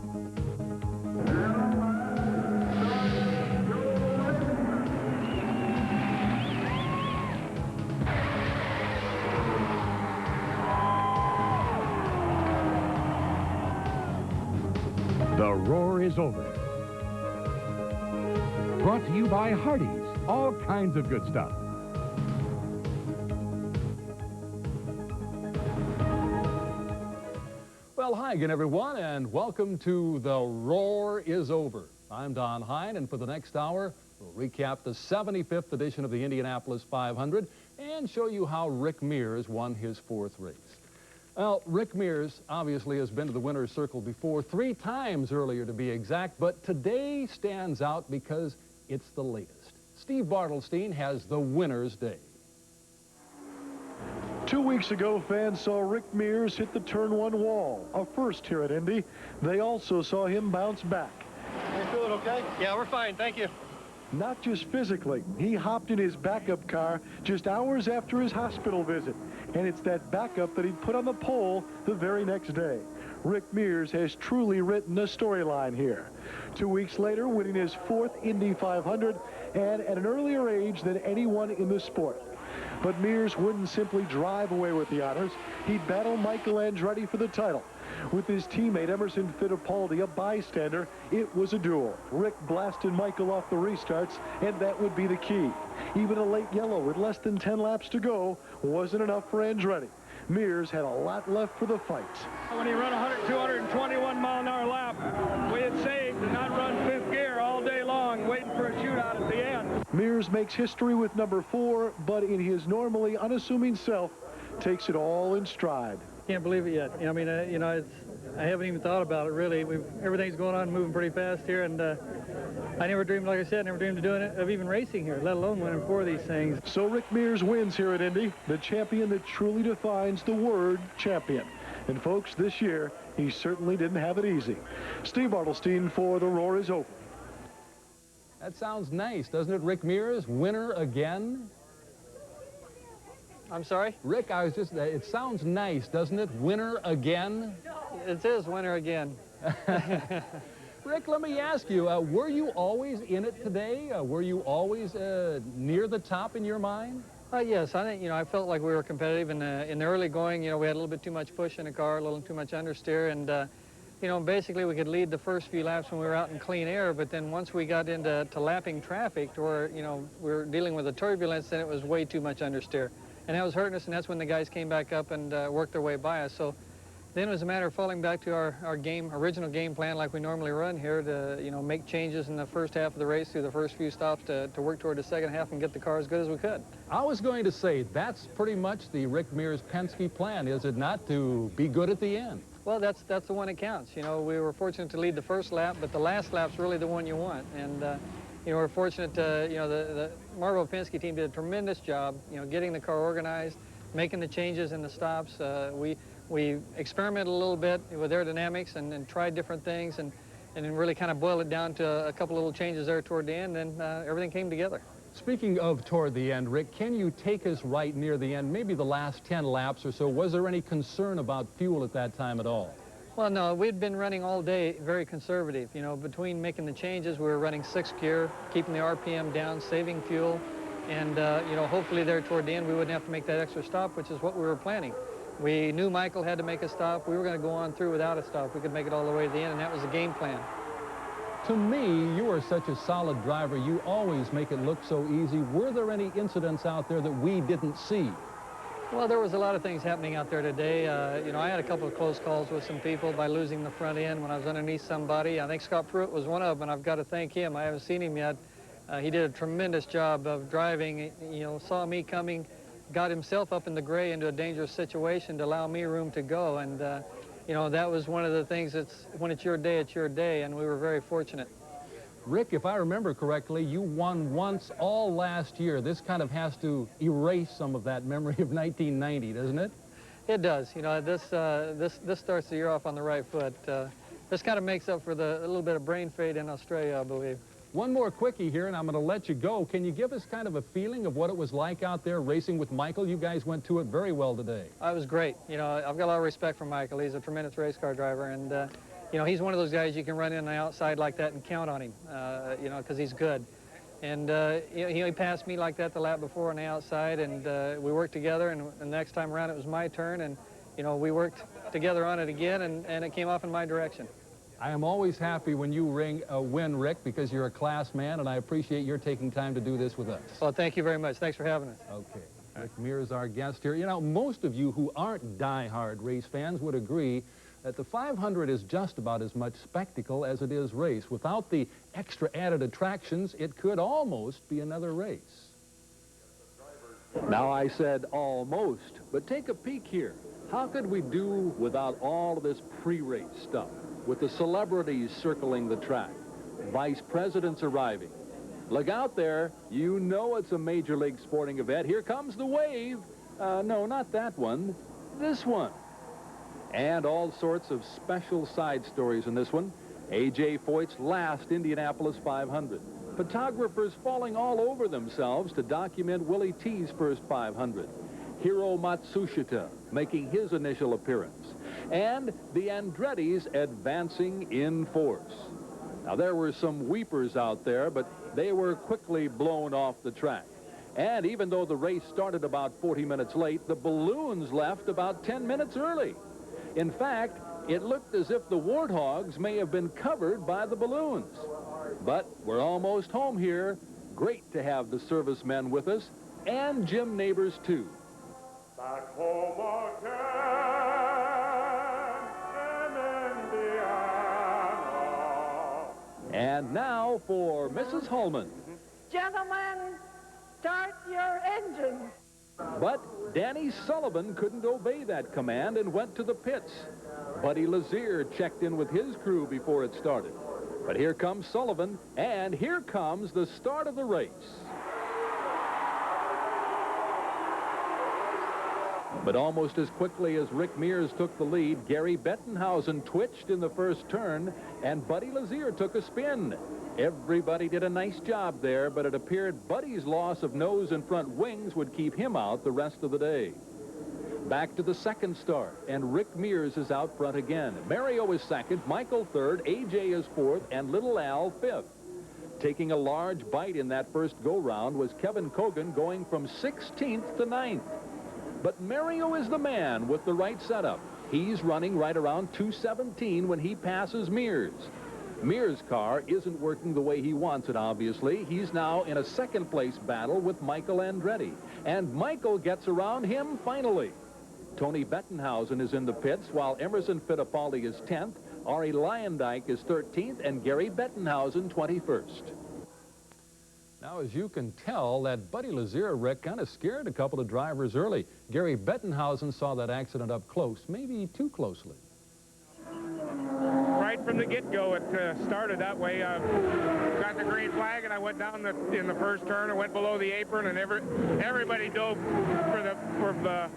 The roar is over. Brought to you by Hardee's. All kinds of good stuff. Well, hi again, everyone, and welcome to The Roar is Over. I'm Don Hine, and for the next hour, we'll recap the 75th edition of the Indianapolis 500 and show you how Rick Mears won his 4th race. Well, Rick Mears obviously has been to the winner's circle before, 3 times earlier to be exact, but today stands out because it's the latest. Steve Bartelstein has the winner's day. 2 weeks ago, fans saw Rick Mears hit the turn 1 wall, a first here at Indy. They also saw him bounce back. You feeling okay? Yeah, we're fine, thank you. Not just physically, he hopped in his backup car just hours after his hospital visit. And it's that backup that he put on the pole the very next day. Rick Mears has truly written a storyline here. 2 weeks later, winning his 4th Indy 500 and at an earlier age than anyone in the sport. But Mears wouldn't simply drive away with the honors. He'd battle Michael Andretti for the title. With his teammate Emerson Fittipaldi a bystander, it was a duel. Rick blasted Michael off the restarts, and that would be the key. Even a late yellow with less than 10 laps to go wasn't enough for Andretti. Mears had a lot left for the fight. When he run 221-mile-an-hour lap, we had saved to not run 5th gear all day long, waiting for a shootout at the end. Mears makes history with number 4, but in his normally unassuming self, takes it all in stride. Can't believe it yet. I mean, I haven't even thought about it, really. Everything's going on, moving pretty fast here, and I never dreamed, like I said, never dreamed of even racing here, let alone winning 4 of these things. So Rick Mears wins here at Indy, the champion that truly defines the word champion. And folks, this year, he certainly didn't have it easy. Steve Bartelstein for The Roar is Over. That sounds nice, doesn't it, Rick Mears? Winner again? I'm sorry? Rick, it sounds nice, doesn't it? Winner again? It is winner again. Rick, let me ask you, were you always in it today? Were you always near the top in your mind? Yes, I think, I felt like we were competitive in the early going. We had a little bit too much push in the car, a little too much understeer, and basically we could lead the first few laps when we were out in clean air, but then once we got into lapping traffic to where, we were dealing with the turbulence, then it was way too much understeer. And that was hurting us, and that's when the guys came back up and worked their way by us. So then it was a matter of falling back to our original game plan like we normally run here to, make changes in the first half of the race through the first few stops to work toward the second half and get the car as good as we could. I was going to say, that's pretty much the Rick Mears Penske plan, is it not, to be good at the end? Well, that's the one that counts. We were fortunate to lead the first lap, but the last lap's really the one you want. And we're fortunate to, the Marlboro Penske team did a tremendous job, getting the car organized, making the changes in the stops. We experimented a little bit with aerodynamics and tried different things and then really kind of boiled it down to a couple little changes there toward the end, and everything came together. Speaking of toward the end, Rick, can you take us right near the end, maybe the last 10 laps or so? Was there any concern about fuel at that time at all? Well, no, we'd been running all day very conservative. Between making the changes, we were running 6th gear, keeping the RPM down, saving fuel, and, hopefully there toward the end we wouldn't have to make that extra stop, which is what we were planning. We knew Michael had to make a stop. We were going to go on through without a stop. We could make it all the way to the end, and that was the game plan. To me, you are such a solid driver. You always make it look so easy. Were there any incidents out there that we didn't see? Well, there was a lot of things happening out there today. I had a couple of close calls with some people by losing the front end when I was underneath somebody. I think Scott Pruitt was one of them, and I've got to thank him. I haven't seen him yet. He did a tremendous job of driving. Saw me coming, got himself up in the gray into a dangerous situation to allow me room to go. And, that was one of the things when it's your day, and we were very fortunate. Rick, if I remember correctly, you won once all last year. This kind of has to erase some of that memory of 1990, doesn't it? It does. This starts the year off on the right foot. This kind of makes up for a little bit of brain fade in Australia, I believe. One more quickie here, and I'm going to let you go. Can you give us kind of a feeling of what it was like out there racing with Michael? You guys went to it very well today. It was great. I've got a lot of respect for Michael. He's a tremendous race car driver, and you know, he's one of those guys you can run in the outside like that and count on him, you know, because he's good. And he passed me like that the lap before on the outside, and we worked together, and the next time around it was my turn, and, you know, we worked together on it again, and it came off in my direction. I am always happy when you win, Rick, because you're a class man, and I appreciate your taking time to do this with us. Well, thank you very much. Thanks for having us. Okay. Rick Mears is our guest here. You know, most of you who aren't die-hard race fans would agree that the 500 is just about as much spectacle as it is race. Without the extra added attractions, it could almost be another race. Now, I said almost, but take a peek here. How could we do without all of this pre-race stuff? With the celebrities circling the track, vice presidents arriving. Look out there. You know it's a major league sporting event. Here comes the wave. No, not that one. This one. And all sorts of special side stories in this one. A.J. Foyt's last Indianapolis 500. Photographers falling all over themselves to document Willie T's first 500. Hiro Matsushita making his initial appearance. And the Andrettis advancing in force. Now, there were some weepers out there, but they were quickly blown off the track. And even though the race started about 40 minutes late, the balloons left about 10 minutes early. In fact, it looked as if the Warthogs may have been covered by the balloons. But we're almost home here. Great to have the servicemen with us, and Jim Neighbors, too. Back home again in Indiana. And now for Mrs. Holman. Gentlemen, start your engines. But Danny Sullivan couldn't obey that command and went to the pits. Buddy Lazier checked in with his crew before it started. But here comes Sullivan, and here comes the start of the race. But almost as quickly as Rick Mears took the lead, Gary Bettenhausen twitched in the first turn, and Buddy Lazier took a spin. Everybody did a nice job there, but it appeared Buddy's loss of nose and front wings would keep him out the rest of the day. Back to the second start, and Rick Mears is out front again. Mario is second, Michael third, A.J. is fourth, and Little Al fifth. Taking a large bite in that first go-round was Kevin Cogan, going from 16th to 9th. But Mario is the man with the right setup. He's running right around 217 when he passes Mears. Mears' car isn't working the way he wants it, obviously. He's now in a second-place battle with Michael Andretti. And Michael gets around him finally. Tony Bettenhausen is in the pits, while Emerson Fittipaldi is 10th, Ari Leyendyke is 13th, and Gary Bettenhausen 21st. Now, as you can tell, that Buddy Lazier wreck kind of scared a couple of drivers early. Gary Bettenhausen saw that accident up close, maybe too closely. Right from the get-go, it started that way. Got the green flag, and I went down in the first turn. I went below the apron, and everybody dove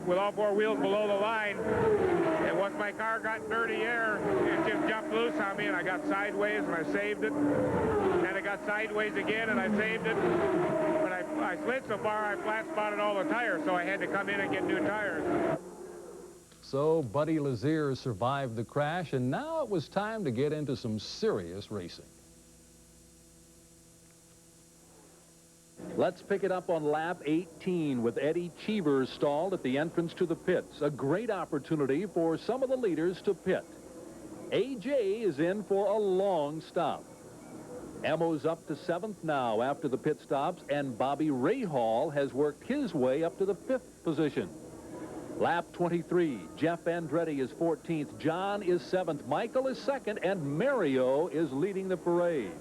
with all four wheels below the line. And once my car got dirty air, it just jumped loose on me, and I got sideways, and I saved it. And I got sideways again, and I saved it. But I slid so far, I flat-spotted all the tires, so I had to come in and get new tires. So Buddy Lazier survived the crash, and now it was time to get into some serious racing. Let's pick it up on lap 18 with Eddie Cheever stalled at the entrance to the pits. A great opportunity for some of the leaders to pit. A.J. is in for a long stop. Emo's up to 7th now after the pit stops, and Bobby Rahal has worked his way up to the 5th position. Lap 23, Jeff Andretti is 14th, John is 7th, Michael is 2nd, and Mario is leading the parade.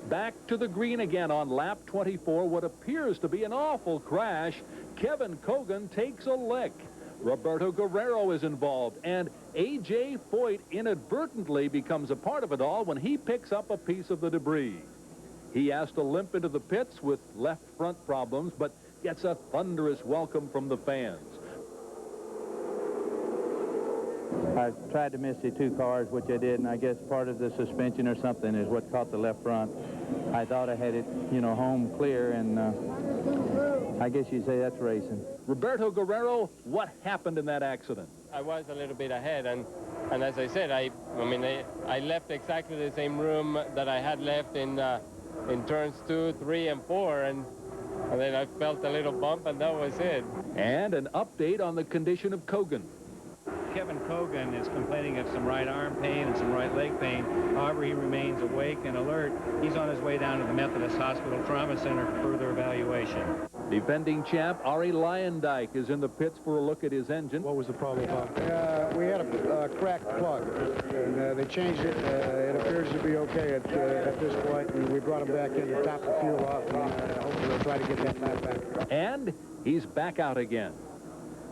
Back to the green again on lap 24, what appears to be an awful crash. Kevin Cogan takes a lick. Roberto Guerrero is involved, and A.J. Foyt inadvertently becomes a part of it all when he picks up a piece of the debris. He has to limp into the pits with left front problems, but gets a thunderous welcome from the fans. I tried to miss the two cars, which I did, and I guess part of the suspension or something is what caught the left front. I thought I had it, you know, home clear, and I guess you'd say that's racing. Roberto Guerrero, what happened in that accident? I was a little bit ahead, and And as I said, I left exactly the same room that I had left in turns 2, 3, and 4, and then I felt a little bump, and that was it. And an update on the condition of Kogan. Kevin Kogan is complaining of some right arm pain and some right leg pain. However, he remains awake and alert. He's on his way down to the Methodist Hospital Trauma Center for further evaluation. Defending champ Ari Lyondike is in the pits for a look at his engine. What was the problem, Bob? We had a cracked plug, and they changed it. It appears to be okay at this point, and we brought him back in to top the fuel off, and hopefully we'll try to get that lap back. And he's back out again.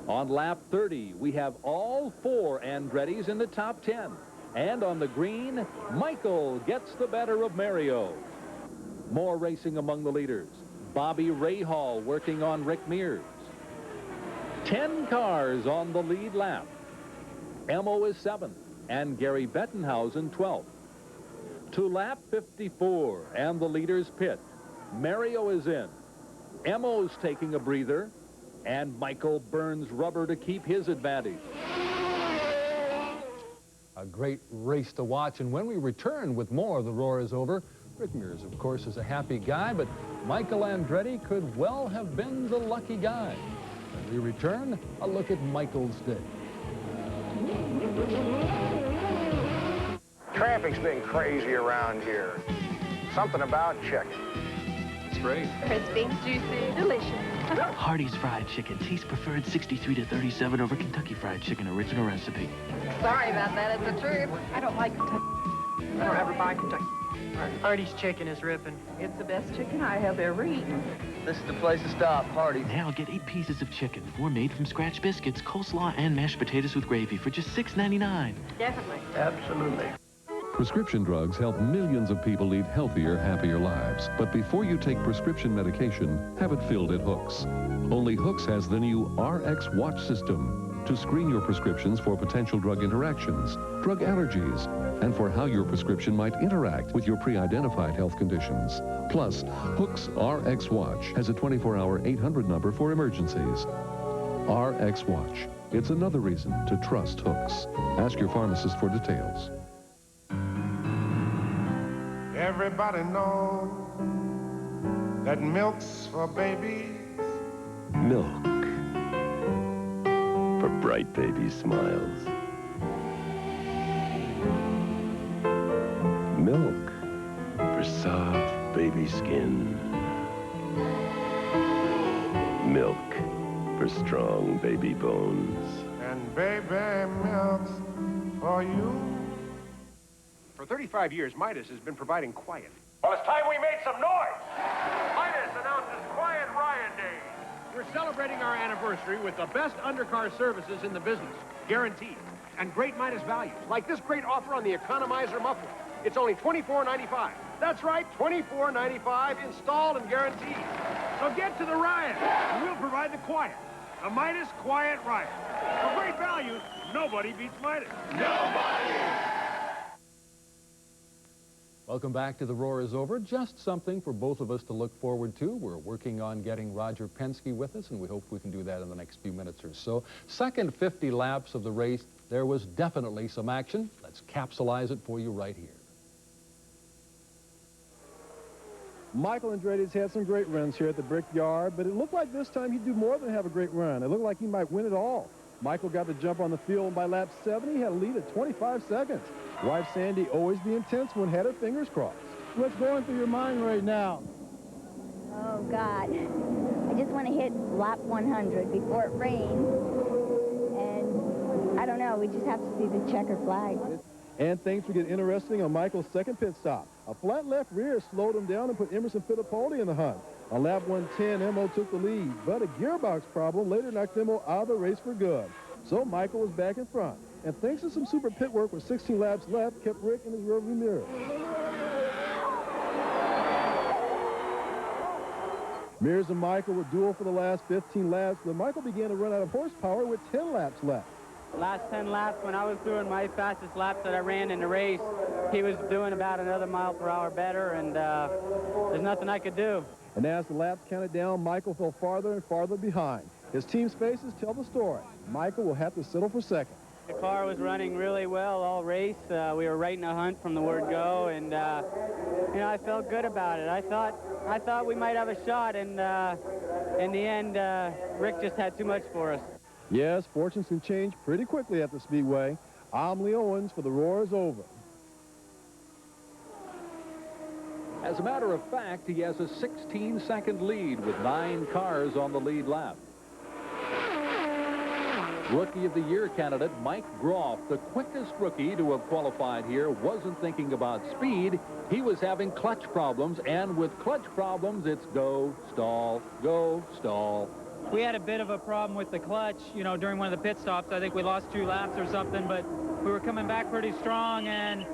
On lap 30, we have all 4 Andretti's in the top 10. And on the green, Michael gets the better of Mario. More racing among the leaders. Bobby Rahal working on Rick Mears. 10 cars on the lead lap. Emo is 7th, and Gary Bettenhausen 12th. To lap 54, and the leaders pit. Mario is in. Emo's taking a breather, and Michael burns rubber to keep his advantage. A great race to watch, and when we return with more, the roar is over. Rick Mears, of course, is a happy guy, but Michael Andretti could well have been the lucky guy. When we return, a look at Michael's day. Traffic's been crazy around here. Something about chicken. It's great. Crispy, juicy, delicious. Hardee's Fried Chicken. Taste preferred 63-37 over Kentucky Fried Chicken original recipe. Sorry about that. It's the truth. I don't like Kentucky. I don't ever buy Kentucky. Hardee's chicken is ripping. It's the best chicken I have ever eaten. This is the place to stop, Hardee's. Now get 8 pieces of chicken, 4 made from scratch biscuits, coleslaw, and mashed potatoes with gravy for just $6.99. Definitely. Absolutely. Prescription drugs help millions of people lead healthier, happier lives. But before you take prescription medication, have it filled at Hooks. Only Hooks has the new RX Watch system to screen your prescriptions for potential drug interactions, drug allergies, and for how your prescription might interact with your pre-identified health conditions. Plus, Hooks RX Watch has a 24-hour 800 number for emergencies. RX Watch. It's another reason to trust Hooks. Ask your pharmacist for details. Everybody knows that milk's for babies. Milk for bright baby smiles. Milk for soft baby skin. Milk for strong baby bones. And baby milk's for you. For 35 years, Midas has been providing quiet. Well, it's time we made some noise. Midas announces Quiet Riot Day. We're celebrating our anniversary with the best undercar services in the business, guaranteed. And great Midas values, like this great offer on the Economizer muffler. It's only $24.95. That's right, $24.95, installed and guaranteed. So get to the riot, and we'll provide the quiet. A Midas Quiet Riot. For great values, nobody beats Midas. Nobody! Welcome back to The Roar is Over. Just something for both of us to look forward to. We're working on getting Roger Penske with us, and we hope we can do that in the next few minutes or so. Second 50 laps of the race, there was definitely some action. Let's capsulize it for you right here. Michael Andretti's had some great runs here at the Brickyard, but it looked like this time he'd do more than have a great run. It looked like he might win it all. Michael got the jump on the field, and by lap 70, he had a lead at 25 seconds. Wife Sandy, always the intense one, had her fingers crossed. What's going through your mind right now? Oh, God. I just want to hit lap 100 before it rains. And I don't know, we just have to see the checker flag. And things will get interesting on Michael's second pit stop. A flat left rear slowed him down and put Emerson Fittipaldi in the hunt. On lap 110, Emo took the lead, but a gearbox problem later knocked Emo out of the race for good. So Michael was back in front. And thanks to some super pit work with 16 laps left, kept Rick in his rearview mirror. Mears and Michael would duel for the last 15 laps, but Michael began to run out of horsepower with 10 laps left. Last 10 laps, when I was doing my fastest laps that I ran in the race, he was doing about another mile per hour better, and there's nothing I could do. And as the laps counted down, Michael fell farther and farther behind. His team's faces tell the story. Michael will have to settle for second. The car was running really well all race. We were right in a hunt from the word go, and you know, I felt good about it. I thought we might have a shot, and in the end, Rick just had too much for us. Yes, fortunes can change pretty quickly at the Speedway. I'm Lee Owens for The Roar is Over. As a matter of fact, he has a 16-second lead with 9 cars on the lead lap. Rookie of the Year candidate Mike Groff, the quickest rookie to have qualified here, wasn't thinking about speed. He was having clutch problems, and with clutch problems, it's go, stall, go, stall. We had a bit of a problem with the clutch, you know, during one of the pit stops. I think we lost 2 laps or something, but we were coming back pretty strong, and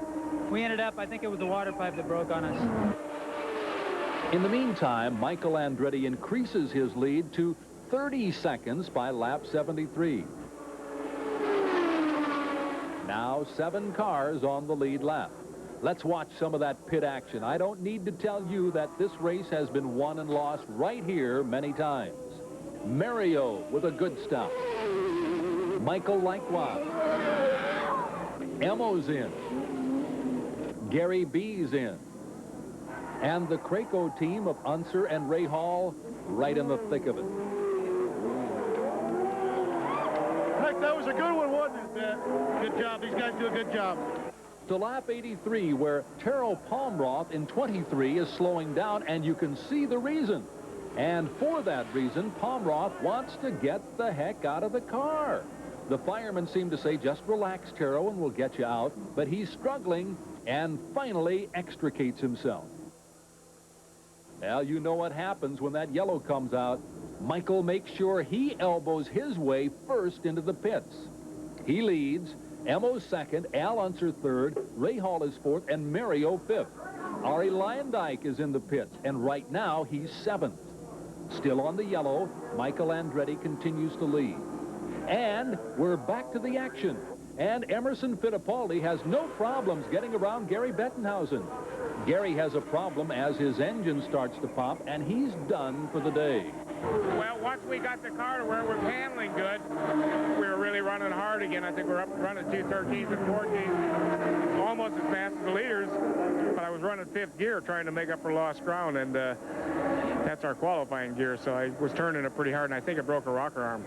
we ended up, I think it was the water pipe that broke on us. In the meantime, Michael Andretti increases his lead to 30 seconds by lap 73. Now 7 cars on the lead lap. Let's watch some of that pit action. I don't need to tell you that this race has been won and lost right here many times. Mario with a good stop. Michael likewise. Emo's in. Gary B's in. And the Craco team of Unser and Ray Hall right in the thick of it. Rick, that was a good one, wasn't it? Good job. These guys do a good job. To lap 83, where Taro Palmroth in 23 is slowing down, and you can see the reason. And for that reason, Palmroth wants to get the heck out of the car. The firemen seem to say, just relax, Taro, and we'll get you out. But he's struggling and finally extricates himself. Well, you know what happens when that yellow comes out. Michael makes sure he elbows his way first into the pits. He leads. Emo's second, Al Unser third, Ray Hall is fourth, and Mario fifth. Ari Leyendyke is in the pits, and right now he's 7th. Still on the yellow, Michael Andretti continues to lead. And we're back to the action. And Emerson Fittipaldi has no problems getting around Gary Bettenhausen. Gary has a problem as his engine starts to pop, and he's done for the day. Well, once we got the car to where it was handling good, we were really running hard again. I think we're up running 213s and 14s, almost as fast as the leaders. But I was running 5th gear trying to make up for lost ground, and that's our qualifying gear. So I was turning it pretty hard, and I think it broke a rocker arm.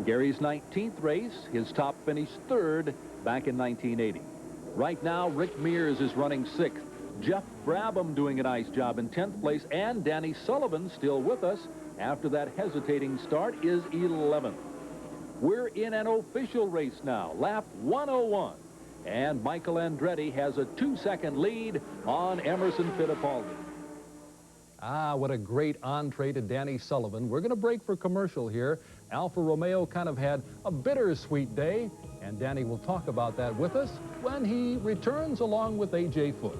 Gary's 19th race, his top finish 3rd back in 1980. Right now, Rick Mears is running 6th. Jeff Brabham doing a nice job in 10th place, and Danny Sullivan still with us after that hesitating start is 11th. We're in an official race now, lap 101, and Michael Andretti has a 2-second lead on Emerson Fittipaldi. Ah, what a great entree to Danny Sullivan. We're going to break for commercial here. Alfa Romeo kind of had a bittersweet day, and Danny will talk about that with us when he returns along with A.J. Foot.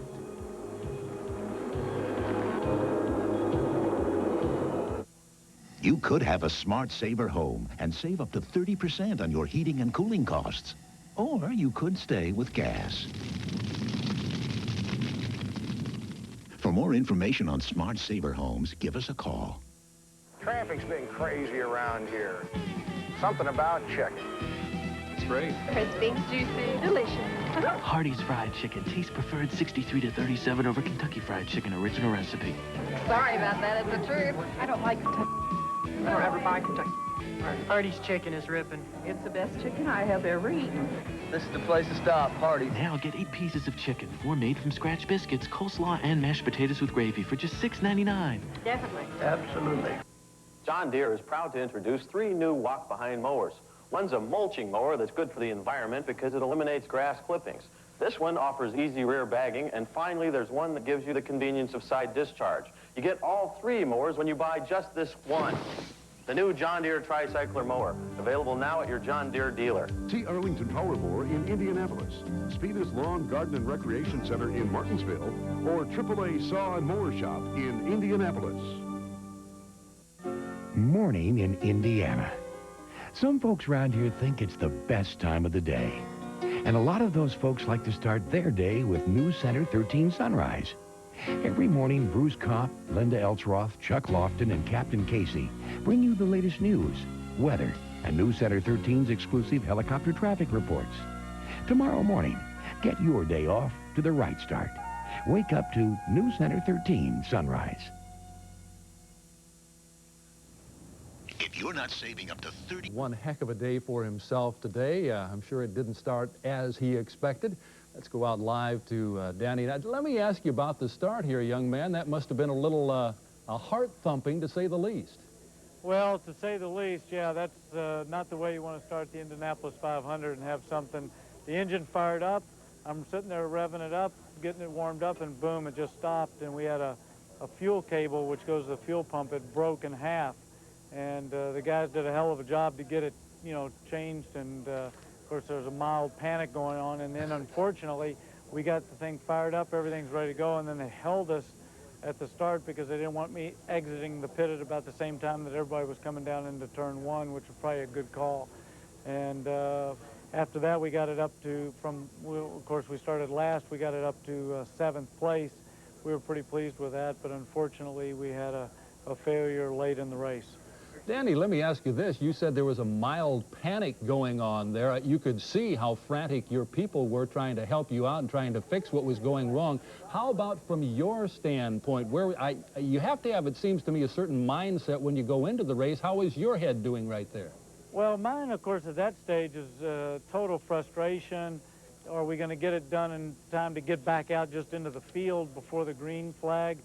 You could have a Smart Saver home and save up to 30% on your heating and cooling costs. Or you could stay with gas. For more information on Smart Saver homes, give us a call. Traffic's been crazy around here. Something about chicken. It's great. Crispy, juicy, delicious. Hardee's Fried Chicken. Taste preferred 63 to 37 over Kentucky Fried Chicken original recipe. Sorry about that. It's the truth. I don't like Kentucky. I don't ever buy Kentucky. Hardee's chicken is ripping. It's the best chicken I have ever eaten. This is the place to stop, Hardee's. Now get 8 pieces of chicken, 4 made from scratch biscuits, coleslaw, and mashed potatoes with gravy for just $6.99. Definitely. Absolutely. John Deere is proud to introduce 3 new walk-behind mowers. One's a mulching mower that's good for the environment because it eliminates grass clippings. This one offers easy rear bagging, and finally there's one that gives you the convenience of side discharge. You get all 3 mowers when you buy just this one. The new John Deere Tricycler mower, available now at your John Deere dealer. See Arlington Power Mower in Indianapolis, Speedus Lawn, Garden, and Recreation Center in Martinsville, or AAA Saw and Mower Shop in Indianapolis. Morning in Indiana. Some folks around here think it's the best time of the day. And a lot of those folks like to start their day with News Center 13 Sunrise. Every morning, Bruce Kopp, Linda Elsroth, Chuck Lofton, and Captain Casey bring you the latest news, weather, and News Center 13's exclusive helicopter traffic reports. Tomorrow morning, get your day off to the right start. Wake up to News Center 13 Sunrise. If you're not saving up to 30... One heck of a day for himself today. I'm sure it didn't start as he expected. Let's go out live to Danny. Now, let me ask you about the start here, young man. That must have been a little a heart-thumping, to say the least. Well, to say the least, yeah, that's not the way you want to start the Indianapolis 500 and have something. The engine fired up. I'm sitting there revving it up, getting it warmed up, and boom, it just stopped. And we had a fuel cable, which goes to the fuel pump. It broke in half. And the guys did a hell of a job to get it, you know, changed. And, of course, there was a mild panic going on. And then, unfortunately, we got the thing fired up. Everything's ready to go. And then they held us at the start because they didn't want me exiting the pit at about the same time that everybody was coming down into turn one, which was probably a good call. And after that, we got it up to, of course, we started last. We got it up to 7th place. We were pretty pleased with that. But, unfortunately, we had a failure late in the race. Danny, let me ask you this. You said there was a mild panic going on there. You could see how frantic your people were trying to help you out and trying to fix what was going wrong. How about from your standpoint? You have to have, it seems to me, a certain mindset when you go into the race. How is your head doing right there? Well, mine, of course, at that stage is total frustration. Are we going to get it done in time to get back out just into the field before the green flag?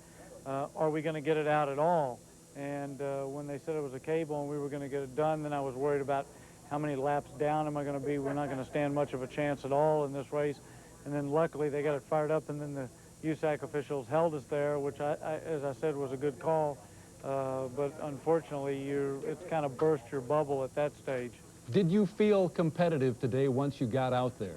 Are we going to get it out at all? And when they said it was a cable and we were going to get it done, then I was worried about how many laps down am I going to be. We're not going to stand much of a chance at all in this race. And then luckily they got it fired up, and then the USAC officials held us there, which, as I said, was a good call. But unfortunately, it's kind of burst your bubble at that stage. Did you feel competitive today once you got out there?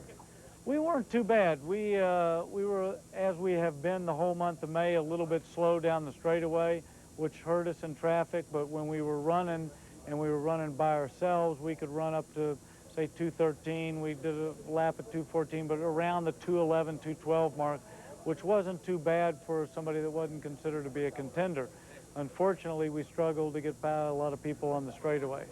We weren't too bad. We were, as we have been the whole month of May, a little bit slow down the straightaway, which hurt us in traffic. But when we were running, and we were running by ourselves, we could run up to, say, 2:13. We did a lap at 2:14, but around the 2:11, 2:12 mark, which wasn't too bad for somebody that wasn't considered to be a contender. Unfortunately, we struggled to get by a lot of people on the straightaway.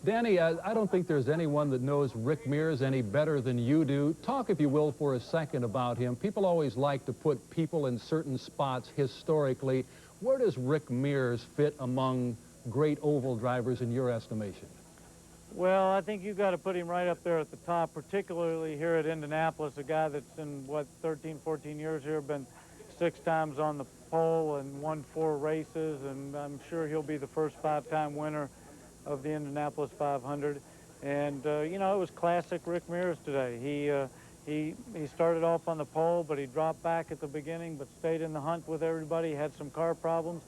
Danny, I don't think there's anyone that knows Rick Mears any better than you do. Talk, if you will, for a second about him. People always like to put people in certain spots historically. Where does Rick Mears fit among great oval drivers in your estimation? Well, I think you've got to put him right up there at the top, particularly here at Indianapolis, a guy that's in, 13, 14 years here, been 6 times on the pole and won 4 races, and I'm sure he'll be the first 5-time winner of the Indianapolis 500. And, you know, it was classic Rick Mears today. He started off on the pole, but he dropped back at the beginning, but stayed in the hunt with everybody. He had some car problems,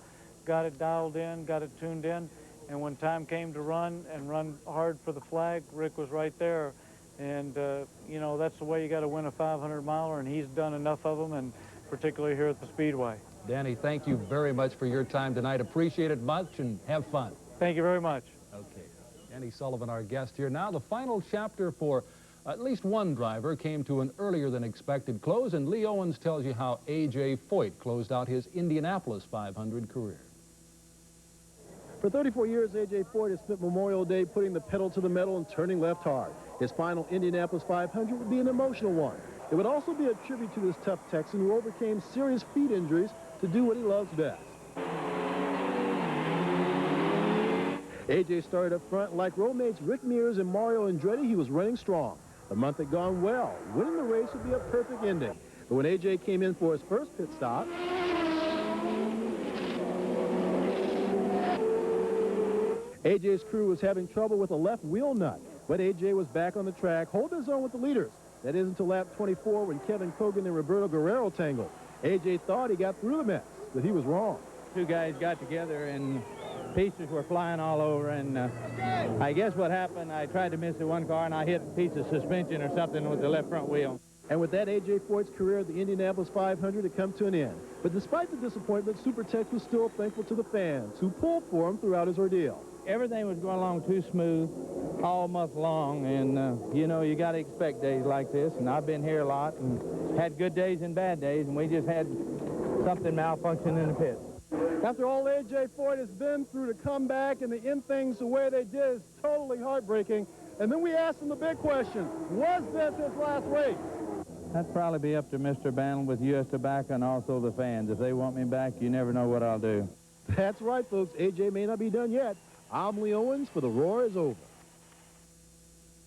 got it dialed in, got it tuned in, and when time came to run hard for the flag, Rick was right there. And, you know, that's the way you got to win a 500-miler, and he's done enough of them, and particularly here at the Speedway. Danny, thank you very much for your time tonight. Appreciate it much, and have fun. Thank you very much. Okay. Danny Sullivan, our guest here. Now, the final chapter for at least one driver came to an earlier than expected close, and Lee Owens tells you how A.J. Foyt closed out his Indianapolis 500 career. For 34 years, A.J. Foyt has spent Memorial Day putting the pedal to the metal and turning left hard. His final Indianapolis 500 would be an emotional one. It would also be a tribute to this tough Texan who overcame serious feet injuries to do what he loves best. A.J. started up front. Like roadmates Rick Mears and Mario Andretti, he was running strong. The month had gone well. Winning the race would be a perfect ending. But when A.J. came in for his first pit stop, A.J.'s crew was having trouble with a left wheel nut. But A.J. was back on the track, holding his own with the leaders. That is until lap 24 when Kevin Cogan and Roberto Guerrero tangled. A.J. thought he got through the mess, but he was wrong. 2 guys got together and pieces were flying all over, and I guess what happened, I tried to miss the one car and I hit a piece of suspension or something with the left front wheel. And with that, A.J. Foyt's career at the Indianapolis 500 had come to an end. But despite the disappointment, Super Tex was still thankful to the fans who pulled for him throughout his ordeal. Everything was going along too smooth all month long, and you know, you got to expect days like this, and I've been here a lot and had good days and bad days, and we just had something malfunction in the pit. After all A.J. Foyt has been through to come back and to end things the way they did is totally heartbreaking. And then we asked him the big question, was this his last race? That'd probably be up to Mr. Bannon with U.S. Tobacco and also the fans. If they want me back, you never know what I'll do. That's right, folks. A.J. may not be done yet. I'm Lee Owens for The Roar is Over.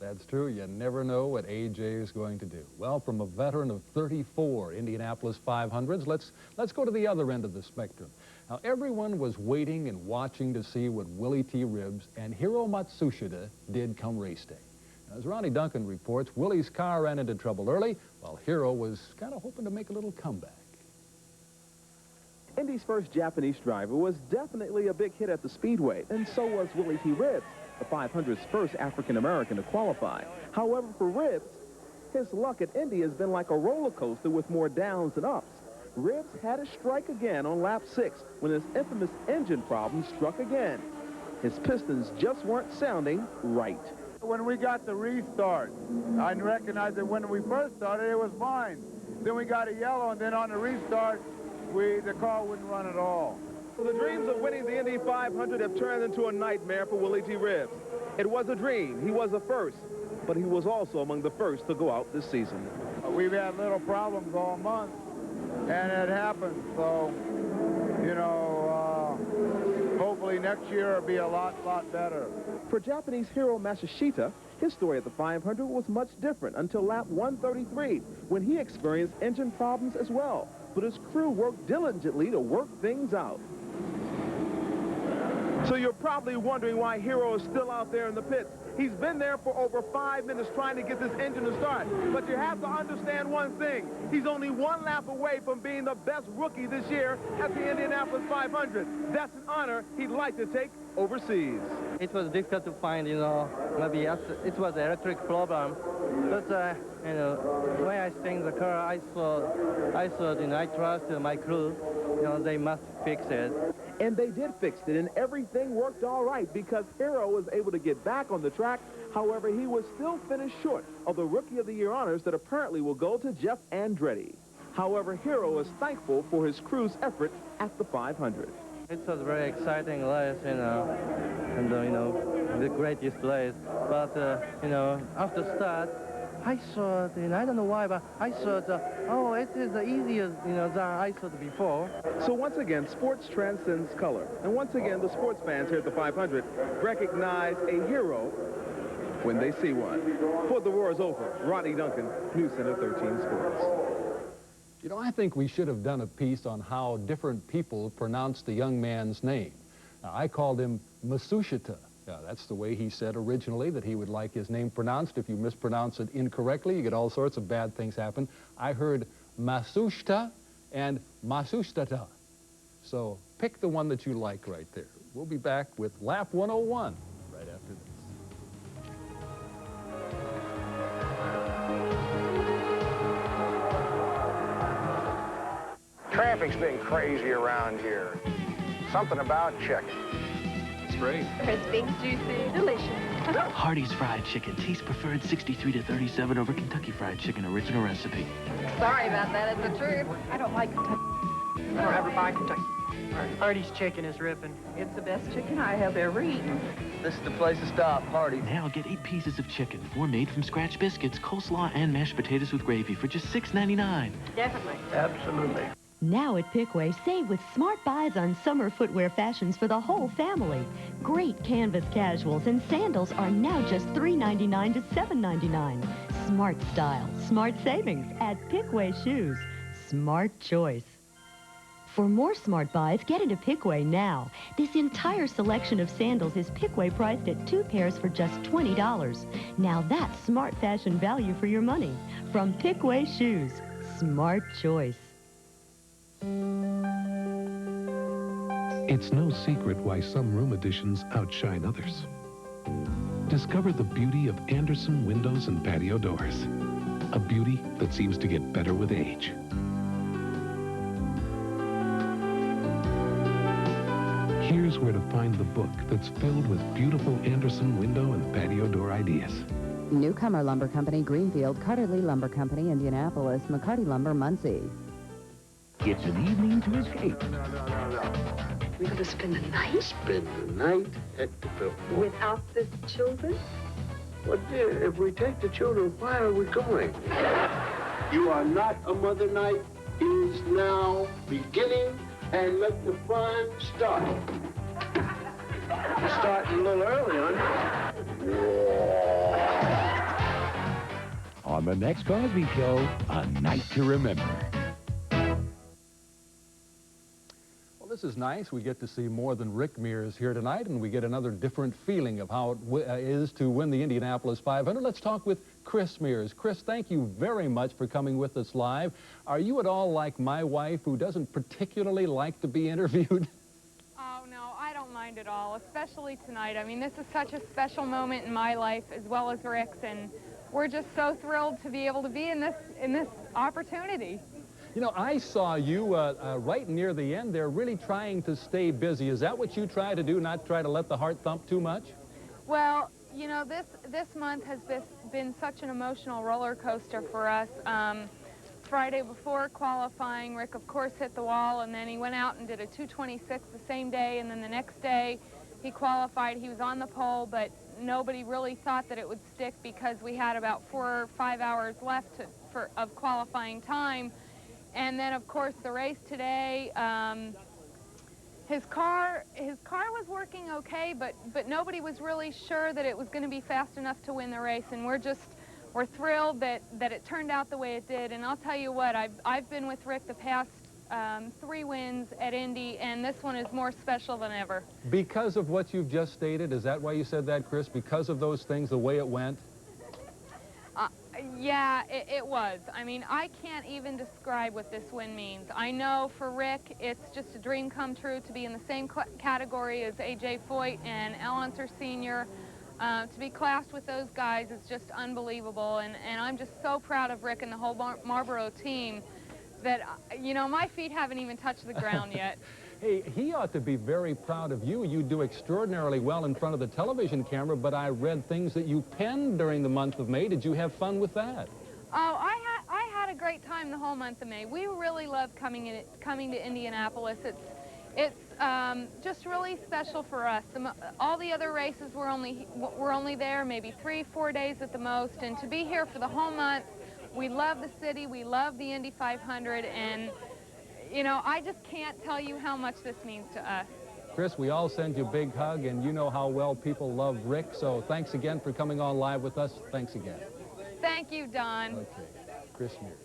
That's true. You never know what A.J. is going to do. Well, from a veteran of 34 Indianapolis 500s, let's go to the other end of the spectrum. Now, everyone was waiting and watching to see what Willie T. Ribbs and Hiro Matsushita did come race day. Now, as Ronnie Duncan reports, Willie's car ran into trouble early, while Hiro was kind of hoping to make a little comeback. Indy's first Japanese driver was definitely a big hit at the Speedway, and so was Willie T. Ribbs, the 500's first African-American to qualify. However, for Ribbs, his luck at Indy has been like a roller coaster with more downs than ups. Ribbs had a strike again on lap 6 when his infamous engine problem struck again. His pistons just weren't sounding right. When we got the restart, I recognized that when we first started, it was fine. Then we got a yellow, and then on the restart, the car wouldn't run at all. So the dreams of winning the Indy 500 have turned into a nightmare for Willie T. Ribbs. It was a dream. He was a first, but he was also among the first to go out this season. We've had little problems all month, and it happens. So, you know, hopefully next year will be a lot better. For Japanese Hiro Matsushita, his story at the 500 was much different until lap 133, when he experienced engine problems as well. But his crew worked diligently to work things out. So you're probably wondering why Hiro is still out there in the pits. He's been there for over 5 minutes trying to get this engine to start. But you have to understand one thing. He's only 1 lap away from being the best rookie this year at the Indianapolis 500. That's an honor he'd like to take overseas. It was difficult to find, you know, maybe it was an electric problem. But, you know, when I stayed in the car, I thought, you know, I trust my crew. You know, they must fix it. And they did fix it, and everything worked all right because Hiro was able to get back on the track. However, he was still finished short of the Rookie of the Year honors that apparently will go to Jeff Andretti. However, Hiro is thankful for his crew's effort at the 500. It was a very exciting race, you know, and, you know, the greatest race. But, you know, after start, I thought, and I don't know why, but I thought, oh, it is the easiest, you know, than I thought before. So once again, sports transcends color. And once again, the sports fans here at the 500 recognize a hero when they see one. For The Roar is Over, Ronnie Duncan, News Center 13 Sports. You know, I think we should have done a piece on how different people pronounce the young man's name. Now, I called him Matsushita. That's the way he said originally that he would like his name pronounced. If you mispronounce it incorrectly, you get all sorts of bad things happen. I heard Matsushita and Matsushtata. So pick the one that you like right there. We'll be back with Lap 101 right after this. Traffic's been crazy around here. Something about chicken. Great. Crispy, juicy, delicious. Hardee's Fried Chicken. Taste preferred 63 to 37 over Kentucky Fried Chicken original recipe. Sorry about that. It's the truth. I don't like Kentucky. I don't ever buy Kentucky. Hardee's chicken is ripping. It's the best chicken I have ever eaten. This is the place to stop, Hardee's. Now get 8 pieces of chicken, 4 made from scratch biscuits, coleslaw, and mashed potatoes with gravy for just $6.99. Definitely. Absolutely. Now at Pickway, save with smart buys on summer footwear fashions for the whole family. Great canvas casuals and sandals are now just $3.99 to $7.99. Smart style, smart savings at Pickway Shoes. Smart choice. For more smart buys, get into Pickway now. This entire selection of sandals is Pickway priced at 2 pairs for just $20. Now that's smart fashion value for your money. From Pickway Shoes. Smart choice. It's no secret why some room additions outshine others. Discover the beauty of Anderson windows and patio doors. A beauty that seems to get better with age. Here's where to find the book that's filled with beautiful Anderson window and patio door ideas. Newcomer Lumber Company, Greenfield, Carter Lee Lumber Company, Indianapolis, McCarty Lumber, Muncie. It's an evening to escape. We're going to spend the night? Spend the night at the Biltmore. Without the children? Well, dear, if we take the children, why are we going? You are not a mother night. Is now beginning, and let the fun start. Starting a little early, huh? On the next Cosby Show, A Night to Remember. Well, this is nice. We get to see more than Rick Mears here tonight, and we get another different feeling of how it is to win the Indianapolis 500. Let's talk with Chris Mears. Chris, thank you very much for coming with us live. Are you at all like my wife, who doesn't particularly like to be interviewed? Oh, no, I don't mind at all, especially tonight. I mean, this is such a special moment in my life as well as Rick's, and we're just so thrilled to be able to be in this opportunity. You know, I saw you right near the end there really trying to stay busy. Is that what you try to do, not try to let the heart thump too much? Well, you know, this month has been such an emotional roller coaster for us. Friday before qualifying, Rick, of course, hit the wall, and then he went out and did a 2:26 the same day, and then the next day he qualified. He was on the pole, but nobody really thought that it would stick because we had about 4 or 5 hours left of qualifying time. And then, of course, the race today, his car was working okay, but nobody was really sure that it was going to be fast enough to win the race, and we're thrilled that it turned out the way it did. And I'll tell you what, I've been with Rick the past 3 wins at Indy, and this one is more special than ever. Because of what you've just stated, is that why you said that, Chris? Because of those things, the way it went? Yeah, it was. I mean, I can't even describe what this win means. I know for Rick, it's just a dream come true to be in the same category as A.J. Foyt and Al Unser Sr. To be classed with those guys is just unbelievable, and I'm just so proud of Rick and the whole Marlboro team that, you know, my feet haven't even touched the ground yet. Hey, he ought to be very proud of you. You do extraordinarily well in front of the television camera, but I read things that you penned during the month of May. Did you have fun with that? Oh, I had a great time the whole month of May. We really love coming to Indianapolis. It's just really special for us. All the other races we're only there maybe 3-4 days at the most, and to be here for the whole month, we love the city, we love the Indy 500, and you know, I just can't tell you how much this means to us. Chris, we all send you a big hug, and you know how well people love Rick, so thanks again for coming on live with us. Thanks again. Thank you, Don. Okay, Chris Mears.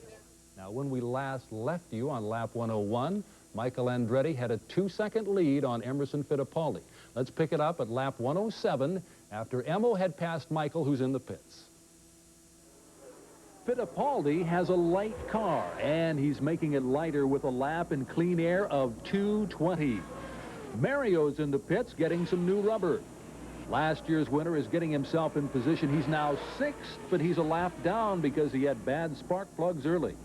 Now, when we last left you on lap 101, Michael Andretti had a 2-second lead on Emerson Fittipaldi. Let's pick it up at lap 107 after Emo had passed Michael, who's in the pits. Fittipaldi has a light car, and he's making it lighter with a lap in clean air of 2:20. Mario's in the pits getting some new rubber. Last year's winner is getting himself in position. He's now 6th, but he's a lap down because he had bad spark plugs early.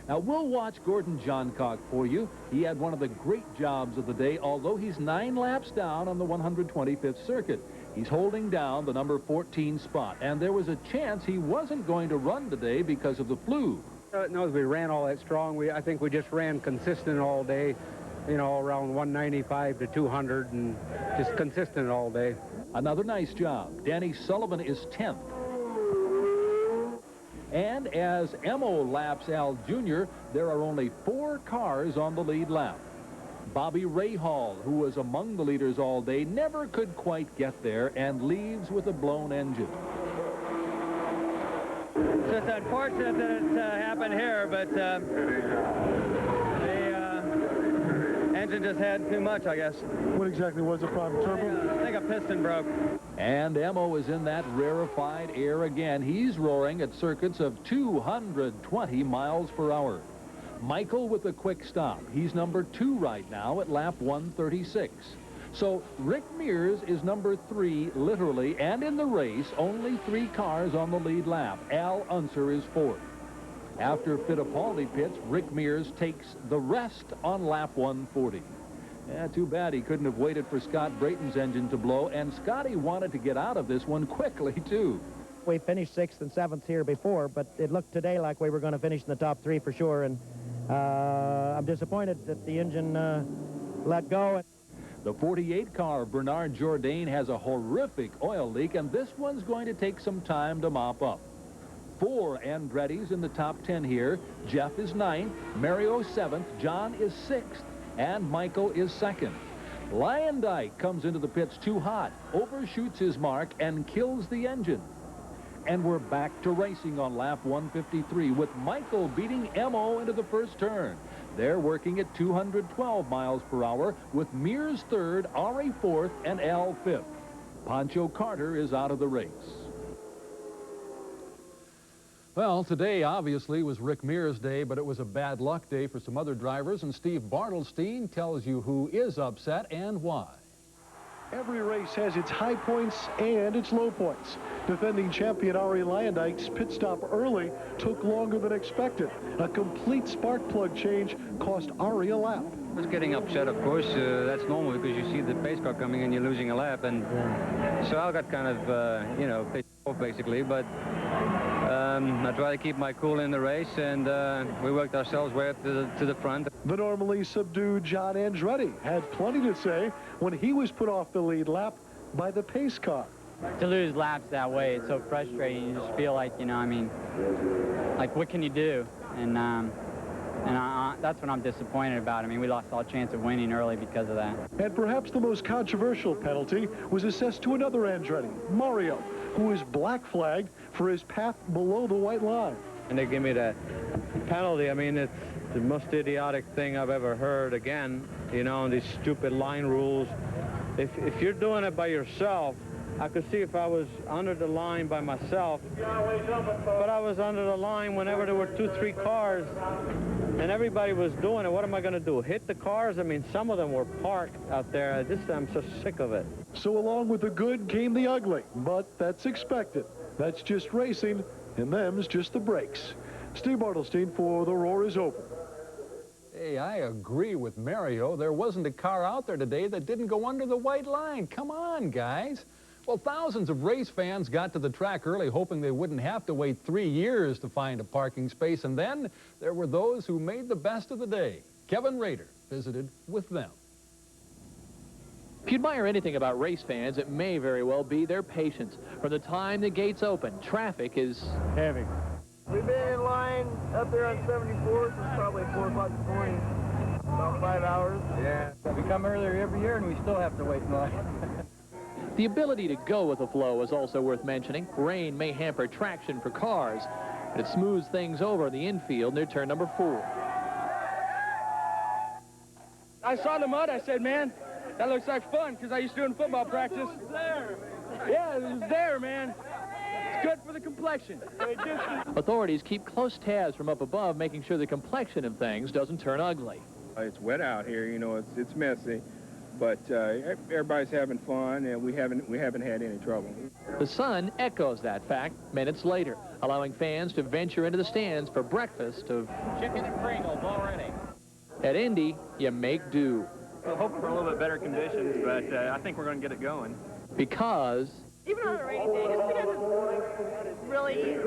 Now, we'll watch Gordon Johncock for you. He had one of the great jobs of the day, although he's 9 laps down on the 125th circuit. He's holding down the number 14 spot, and there was a chance he wasn't going to run today because of the flu. No, we ran all that strong. I think we just ran consistent all day, you know, around 195 to 200, and just consistent all day. Another nice job. Danny Sullivan is 10th. And as Emo laps Al Jr., there are only 4 cars on the lead lap. Bobby Rahal, who was among the leaders all day, never could quite get there and leaves with a blown engine. It's just unfortunate that it happened here, but the engine just had too much, I guess. What exactly was the problem? Turbo? I think a piston broke. And Emo is in that rarefied air again. He's roaring at circuits of 220 miles per hour. Michael with a quick stop. He's number 2 right now at lap 136. So Rick Mears is number 3, literally, and in the race, only 3 cars on the lead lap. Al Unser is 4th. After Fittipaldi pits, Rick Mears takes the rest on lap 140. Yeah, too bad he couldn't have waited for Scott Brayton's engine to blow, and Scotty wanted to get out of this one quickly, too. We finished 6th and 7th here before, but it looked today like we were going to finish in the top 3 for sure, and I'm disappointed that the engine let go. The 48 car of Bernard Jourdain has a horrific oil leak, and this one's going to take some time to mop up. 4 Andretti's in the top 10 here. Jeff is 9th, Mario 7th, John is 6th, and Michael is 2nd. Lyondike comes into the pits too hot, overshoots his mark, and kills the engine. And we're back to racing on lap 153 with Michael beating Mo into the first turn. They're working at 212 miles per hour with Mears 3rd, Ari 4th, and Al 5th. Pancho Carter is out of the race. Well, today obviously was Rick Mears' day, but it was a bad luck day for some other drivers, and Steve Bartelstein tells you who is upset and why. Every race has its high points and its low points. Defending champion Ari Lyondike's pit stop early took longer than expected. A complete spark plug change cost Ari a lap. I was getting upset, of course. That's normal because you see the pace car coming and you're losing a lap. And so I got kind of, you know, pissed off basically. But I tried to keep my cool in the race, and we worked ourselves way up to the front. The normally subdued John Andretti had plenty to say when he was put off the lead lap by the pace car. To lose laps that way, it's so frustrating. You just feel like, you know, I mean, like, what can you do? And that's what I'm disappointed about. I mean, we lost all chance of winning early because of that. And perhaps the most controversial penalty was assessed to another Andretti, Mario, who was black flagged for his path below the white line. And they give me that penalty. I mean, it's the most idiotic thing I've ever heard again, you know, these stupid line rules. If you're doing it by yourself, I could see if I was under the line by myself, but I was under the line whenever there were 2-3 cars, and everybody was doing it. What am I going to do, hit the cars? I mean, some of them were parked out there. I'm so sick of it. So along with the good came the ugly, but that's expected. That's just racing, and them's just the brakes. Steve Bartelstein for The Roar is Over. Hey, I agree with Mario. There wasn't a car out there today that didn't go under the white line. Come on, guys. Well, thousands of race fans got to the track early hoping they wouldn't have to wait 3 years to find a parking space, and then there were those who made the best of the day. Kevin Rader visited with them. If you admire anything about race fans, it may very well be their patience. From the time the gates open, traffic is heavy. We've been in line up there on 74 since probably 4 o'clock this morning. About 5 hours. Yeah. We come earlier every year and we still have to wait in line. The ability to go with the flow is also worth mentioning. Rain may hamper traction for cars, but it smooths things over in the infield near turn number 4. I saw the mud. I said, man, that looks like fun, because I used to do it in football practice. It was there. Yeah, it was there, man. It's good for the complexion. Authorities keep close tabs from up above, making sure the complexion of things doesn't turn ugly. It's wet out here, you know, it's messy, but everybody's having fun, and we haven't had any trouble. The sun echoes that fact minutes later, allowing fans to venture into the stands for breakfast of chicken and Pringles already. At Indy, you make do. We're hoping for a little bit better conditions, but I think we're going to get it going. Because even on a rainy day, just because it's really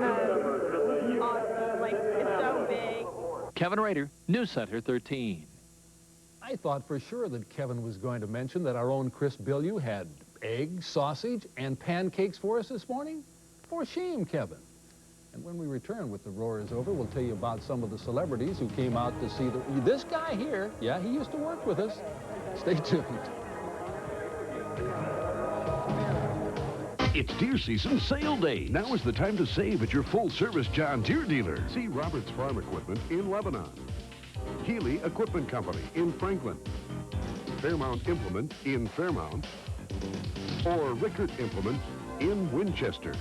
awesome, like, it's so big. Kevin Rader, News Center 13. I thought for sure that Kevin was going to mention that our own Chris Bilyeu had eggs, sausage, and pancakes for us this morning. For shame, Kevin. And when we return with The Roar is Over, we'll tell you about some of the celebrities who came out to see this guy here. Yeah, he used to work with us. Stay tuned. It's deer season sale day. Now is the time to save at your full-service John Deere dealer. See Roberts Farm Equipment in Lebanon, Healy Equipment Company in Franklin, Fairmount Implement in Fairmount, or Rickert Implement in Winchester.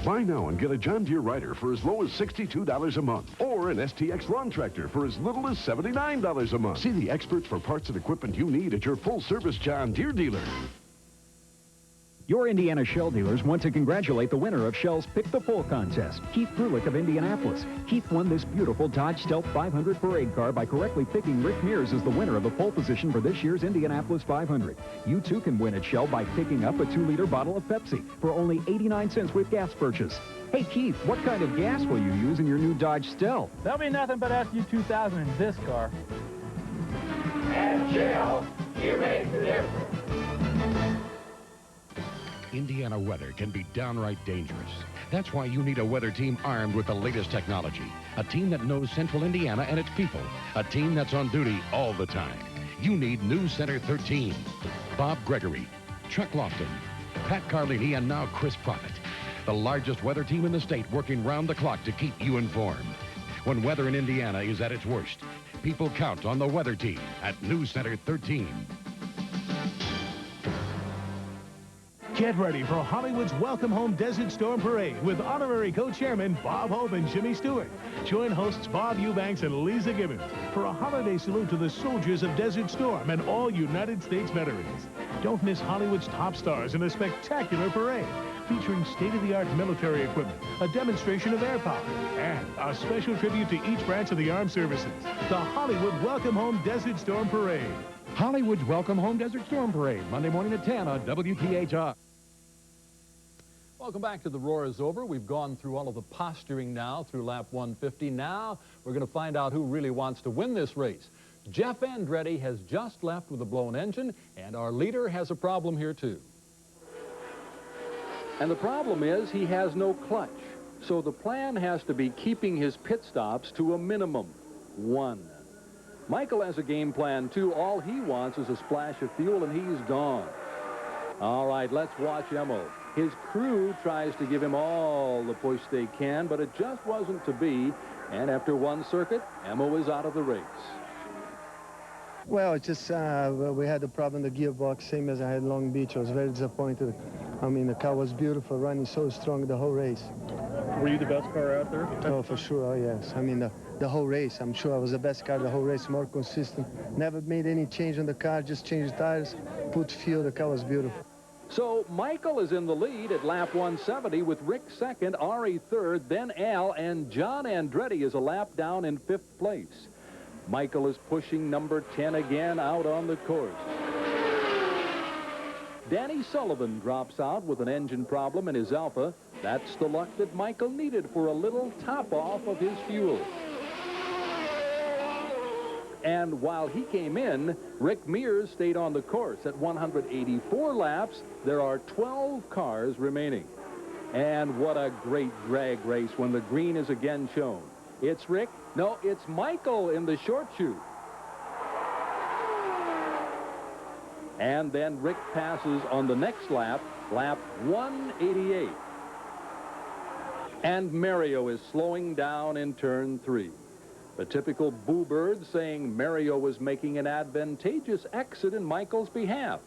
Buy now and get a John Deere rider for as low as $62 a month, or an STX lawn tractor for as little as $79 a month. See the experts for parts and equipment you need at your full-service John Deere dealer. Your Indiana Shell dealers want to congratulate the winner of Shell's Pick the Pole contest, Keith Frulick of Indianapolis. Keith won this beautiful Dodge Stealth 500 parade car by correctly picking Rick Mears as the winner of the pole position for this year's Indianapolis 500. You too can win at Shell by picking up a 2-liter bottle of Pepsi for only 89 cents with gas purchase. Hey Keith, what kind of gas will you use in your new Dodge Stealth? There'll be nothing but SU-2000 in this car. At Shell, you make the difference. Indiana weather can be downright dangerous. That's why you need a weather team armed with the latest technology. A team that knows Central Indiana and its people. A team that's on duty all the time. You need News Center 13. Bob Gregory, Chuck Lofton, Pat Carlini, and now Chris Profit. The largest weather team in the state working round the clock to keep you informed. When weather in Indiana is at its worst, people count on the weather team at News Center 13. Get ready for Hollywood's Welcome Home Desert Storm Parade with honorary co-chairman Bob Hope and Jimmy Stewart. Join hosts Bob Eubanks and Lisa Gibbons for a holiday salute to the soldiers of Desert Storm and all United States veterans. Don't miss Hollywood's top stars in a spectacular parade featuring state-of-the-art military equipment, a demonstration of air power, and a special tribute to each branch of the armed services. The Hollywood Welcome Home Desert Storm Parade. Hollywood's Welcome Home Desert Storm Parade, Monday morning at 10 on WTHR. Welcome back to The Roar is Over. We've gone through all of the posturing now through lap 150. Now we're going to find out who really wants to win this race. Jeff Andretti has just left with a blown engine, and our leader has a problem here too. And the problem is he has no clutch. So the plan has to be keeping his pit stops to a minimum, 1. Michael has a game plan too. All he wants is a splash of fuel and he's gone. All right, let's watch Emil. His crew tries to give him all the push they can, but it just wasn't to be. And after one circuit, Emil is out of the race. Well, it's just we had a problem in the gearbox, same as I had in Long Beach. I was very disappointed. I mean, the car was beautiful, running so strong the whole race. Were you the best car out there? Oh, for sure, oh yes. I mean, the whole race, I'm sure I was the best car the whole race, more consistent. Never made any change on the car, just changed the tires, put fuel, the car was beautiful. So Michael is in the lead at lap 170 with Rick second, Ari third, then Al, and John Andretti is a lap down in 5th place. Michael is pushing number 10 again out on the course. Danny Sullivan drops out with an engine problem in his Alfa. That's the luck that Michael needed for a little top-off of his fuel. And while he came in, Rick Mears stayed on the course. At 184 laps, there are 12 cars remaining. And what a great drag race when the green is again shown. It's Rick. No, it's Michael in the short chute. And then Rick passes on the next lap, lap 188. And Mario is slowing down in turn 3. The typical boo bird saying Mario was making an advantageous exit in Michael's behalf.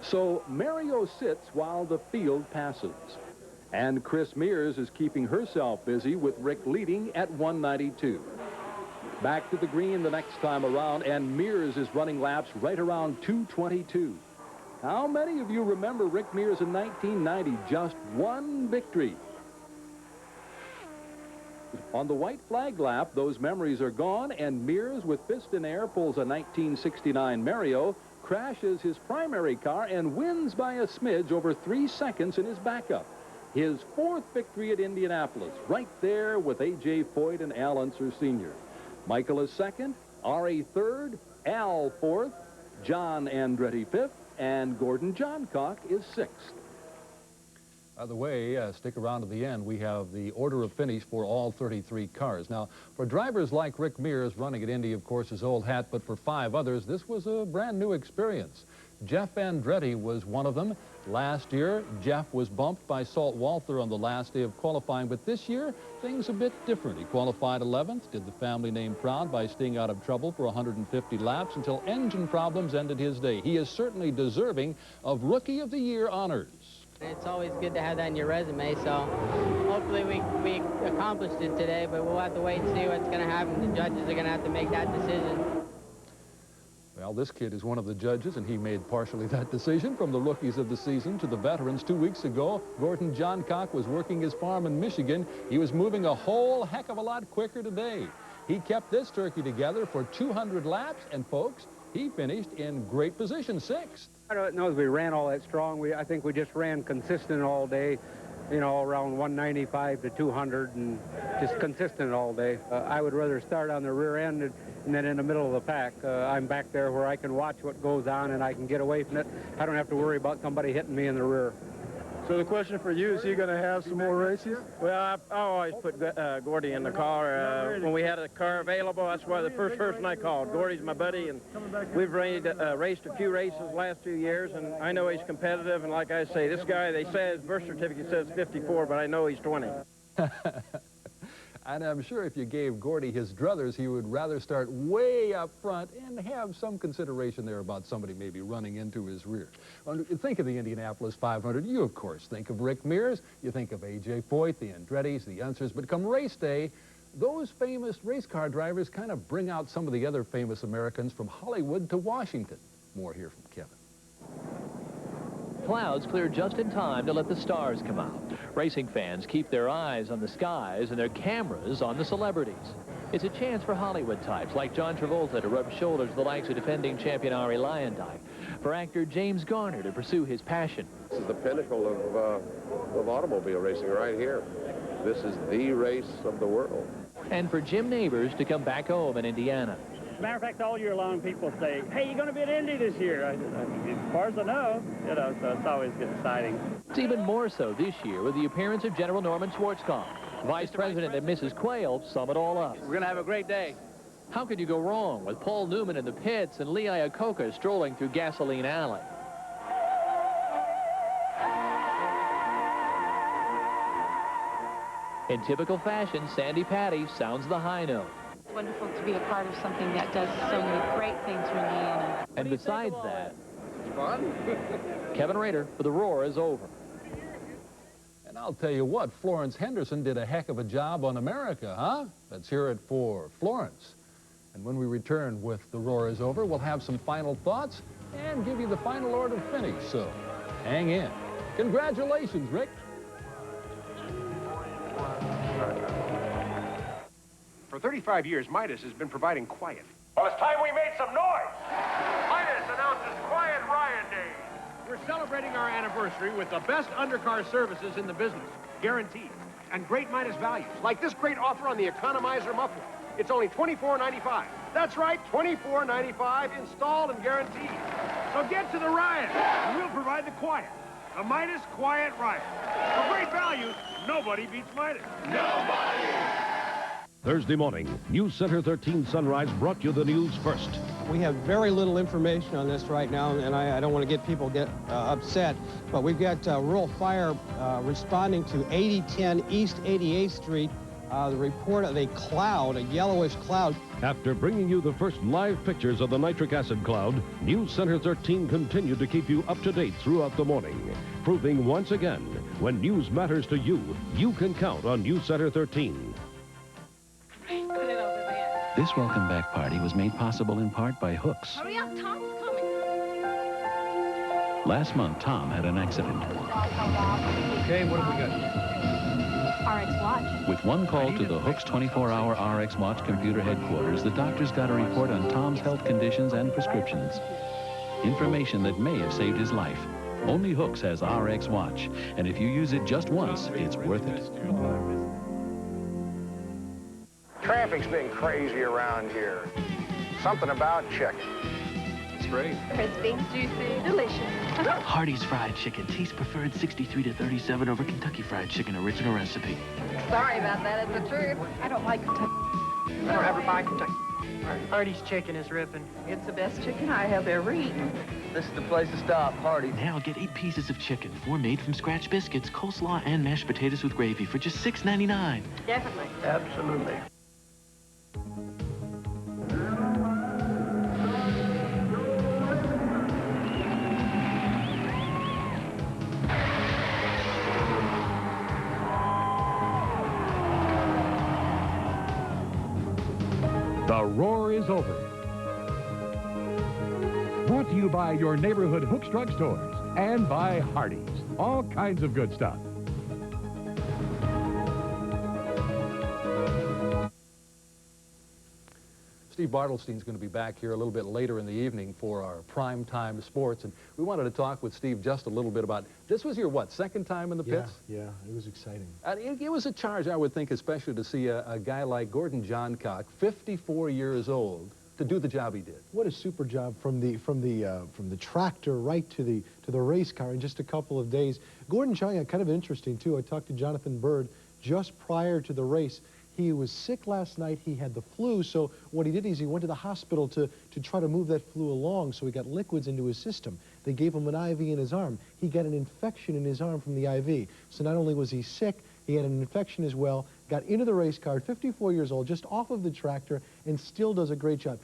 So Mario sits while the field passes. And Chris Mears is keeping herself busy with Rick leading at 192. Back to the green the next time around, and Mears is running laps right around 222. How many of you remember Rick Mears in 1990? Just one victory. On the white flag lap, those memories are gone, and Mears, with fist in air, pulls a 1969 Mario, crashes his primary car, and wins by a smidge over 3 seconds in his backup. His 4th victory at Indianapolis, right there with A.J. Foyt and Al Unser Sr. Michael is 2nd, Ari 3rd, Al 4th, John Andretti 5th, and Gordon Johncock is 6th. By the way, stick around to the end. We have the order of finish for all 33 cars. Now, for drivers like Rick Mears, running at Indy, of course, is old hat, but for 5 others, this was a brand new experience. Jeff Andretti was one of them. Last year, Jeff was bumped by Salt Walther on the last day of qualifying, but this year, things a bit different. He qualified 11th, did the family name proud by staying out of trouble for 150 laps until engine problems ended his day. He is certainly deserving of Rookie of the Year honors. It's always good to have that in your resume, so hopefully we accomplished it today, but we'll have to wait and see what's going to happen. The judges are going to have to make that decision. Well, this kid is one of the judges, and he made partially that decision. From the rookies of the season to the veterans 2 weeks ago, Gordon Johncock was working his farm in Michigan. He was moving a whole heck of a lot quicker today. He kept this turkey together for 200 laps, and folks, he finished in great position, 6th. I don't know if we ran all that strong. I think we just ran consistent all day, you know, around 195 to 200, and just consistent all day. I would rather start on the rear end and then in the middle of the pack. I'm back there where I can watch what goes on and I can get away from it. I don't have to worry about somebody hitting me in the rear. So the question for you, is he going to have some more races? Well, I always put Gordy in the car. When we had a car available, that's why the first person I called. Gordy's my buddy, and we've raced a few races the last 2 years, and I know he's competitive. And like I say, this guy, they say his birth certificate says 54, but I know he's 20. And I'm sure if you gave Gordy his druthers, he would rather start way up front and have some consideration there about somebody maybe running into his rear. Think of the Indianapolis 500. You, of course, think of Rick Mears. You think of A.J. Foyt, the Andrettis, the Unsers. But come race day, those famous race car drivers kind of bring out some of the other famous Americans from Hollywood to Washington. More here from Kevin. Clouds clear just in time to let the stars come out. Racing fans keep their eyes on the skies and their cameras on the celebrities. It's a chance for Hollywood types like John Travolta to rub shoulders with the likes of defending champion Ari Lyondike, for actor James Garner to pursue his passion. This is the pinnacle of automobile racing right here. This is the race of the world. And for Jim Neighbors to come back home in Indiana. As a matter of fact, all year long, people say, hey, you're going to be at Indy this year. As far as I know, you know, so it's always exciting. It's even more so this year with the appearance of General Norman Schwarzkopf. Vice President and Mrs. Quayle sum it all up. We're going to have a great day. How could you go wrong with Paul Newman in the pits and Lee Iacocca strolling through Gasoline Alley? In typical fashion, Sandy Patty sounds the high note. It's wonderful to be a part of something that does so many great things for Indiana. And besides that, it's fun. Kevin Rader for The Roar is over. And I'll tell you what, Florence Henderson did a heck of a job on America, huh? Let's hear it for Florence. And when we return with The Roar is over, we'll have some final thoughts and give you the final order finish. So hang in. Congratulations, Rick. For 35 years, Midas has been providing quiet. Well, it's time we made some noise. Midas announces Quiet Riot Day. We're celebrating our anniversary with the best undercar services in the business, guaranteed, and great Midas values, like this great offer on the Economizer muffler. It's only $24.95. That's right, $24.95, installed and guaranteed. So get to the riot, and we'll provide the quiet. The Midas Quiet Riot. For great value, nobody beats Midas. Nobody! Thursday morning, News Center 13 Sunrise brought you the news first. We have very little information on this right now, and I don't want to get people upset, but we've got rural fire responding to 8010 East 88th Street, the report of a cloud, a yellowish cloud. After bringing you the first live pictures of the nitric acid cloud, News Center 13 continued to keep you up to date throughout the morning, proving once again, when news matters to you, you can count on News Center 13. This welcome back party was made possible in part by Hooks. Hurry up, Tom's coming. Last month, Tom had an accident. Okay, what have we got? RX Watch. With one call to the Hooks 24-hour RX Watch computer headquarters, the doctors got a report on Tom's health conditions and prescriptions. Information that may have saved his life. Only Hooks has RX Watch, and if you use it just once, it's worth it. Traffic's been crazy around here. Something about chicken. It's great. Crispy, juicy, delicious. Hardee's Fried Chicken. Taste preferred 63 to 37 over Kentucky Fried Chicken original recipe. Sorry about that, it's the truth. I don't like Kentucky. I don't ever buy Kentucky. Hardee's chicken is ripping. It's the best chicken I have ever eaten. This is the place to stop, Hardee's. Now get 8 pieces of chicken, 4 made-from-scratch biscuits, coleslaw, and mashed potatoes with gravy for just $6.99. Definitely. Absolutely. The Roar is over. Brought to you by your neighborhood Hooks Drug Stores and by Hardee's. All kinds of good stuff. Steve Bartelstein's going to be back here a little bit later in the evening for our primetime sports, and we wanted to talk with Steve just a little bit about, this was your, what, second time in the pits? Yeah, it was exciting. It was a charge, I would think, especially to see a guy like Gordon Johncock, 54 years old, to do the job he did. What a super job from the tractor right to the race car in just a couple of days. Gordon Johncock, kind of interesting too. I talked to Jonathan Bird just prior to the race. He was sick last night. He had the flu, so what he did is he went to the hospital to try to move that flu along, so he got liquids into his system. They gave him an IV in his arm. He got an infection in his arm from the IV. So not only was he sick, he had an infection as well, got into the race car, 54 years old, just off of the tractor, and still does a great job.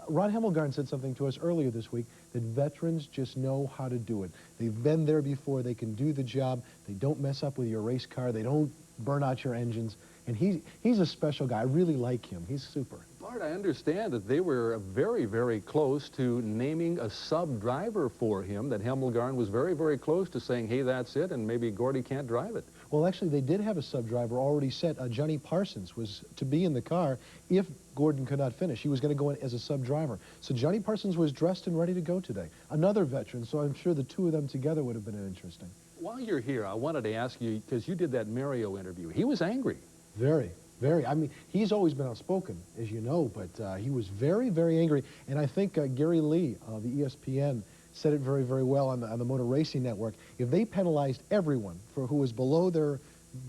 Ron Hemmelgarn said something to us earlier this week, that veterans just know how to do it. They've been there before. They can do the job. They don't mess up with your race car. They don't burn out your engines. And he's a special guy. I really like him. He's super. Bart, I understand that they were very, very close to naming a sub-driver for him, that Hemmelgarn was very, very close to saying, hey, that's it, and maybe Gordy can't drive it. Well, actually, they did have a sub-driver already set. Johnny Parsons was to be in the car if Gordon could not finish. He was going to go in as a sub-driver. So Johnny Parsons was dressed and ready to go today. Another veteran, so I'm sure the two of them together would have been interesting. While you're here, I wanted to ask you, because you did that Mario interview, he was angry. Very, very. I mean, he's always been outspoken, as you know, but he was very, very angry. And I think Gary Lee, the ESPN, said it very, very well on the Motor Racing Network. If they penalized everyone for who was below the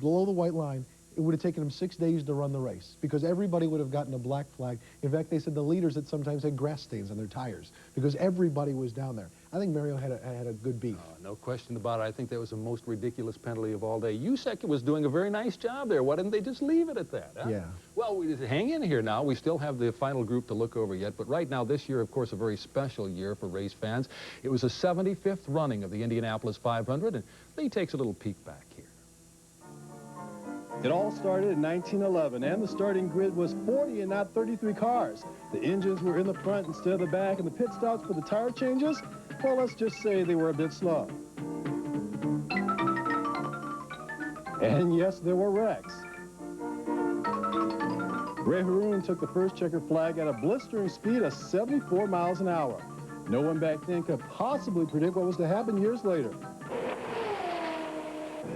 white line, it would have taken them 6 days to run the race, because everybody would have gotten a black flag. In fact, they said the leaders had sometimes had grass stains on their tires because everybody was down there. I think Mario had a good beef. No question about it. I think that was the most ridiculous penalty of all day. Usek was doing a very nice job there. Why didn't they just leave it at that? Huh? Yeah. Well, hang in here now. We still have the final group to look over yet, but right now, this year, of course, a very special year for race fans. It was the 75th running of the Indianapolis 500, and Lee takes a little peek back here. It all started in 1911, and the starting grid was 40 and not 33 cars. The engines were in the front instead of the back, and the pit stops for the tire changes, well, let's just say they were a bit slow. And yes, there were wrecks. Ray Haroon took the first checkered flag at a blistering speed of 74 miles an hour. No one back then could possibly predict what was to happen years later.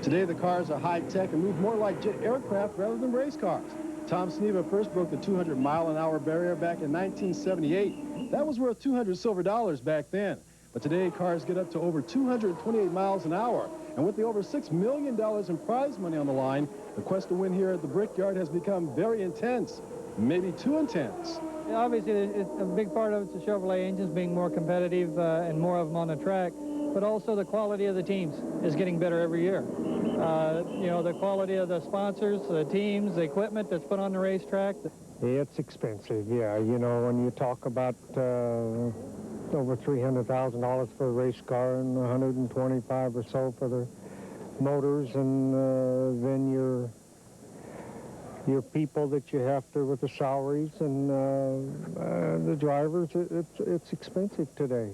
Today, the cars are high-tech and move more like jet aircraft rather than race cars. Tom Sneva first broke the 200-mile-an-hour barrier back in 1978. That was worth $200 silver back then. But today, cars get up to over 228 miles an hour. And with the over $6 million in prize money on the line, the quest to win here at the Brickyard has become very intense, maybe too intense. Yeah, obviously, a big part of it's the Chevrolet engines being more competitive and more of them on the track. But also the quality of the teams is getting better every year. You know, the quality of the sponsors, the teams, the equipment that's put on the racetrack. It's expensive, yeah. You know, when you talk about over $300,000 for a race car and $125 or so for the motors, and then your people that you have to with the salaries and the drivers, it's expensive today.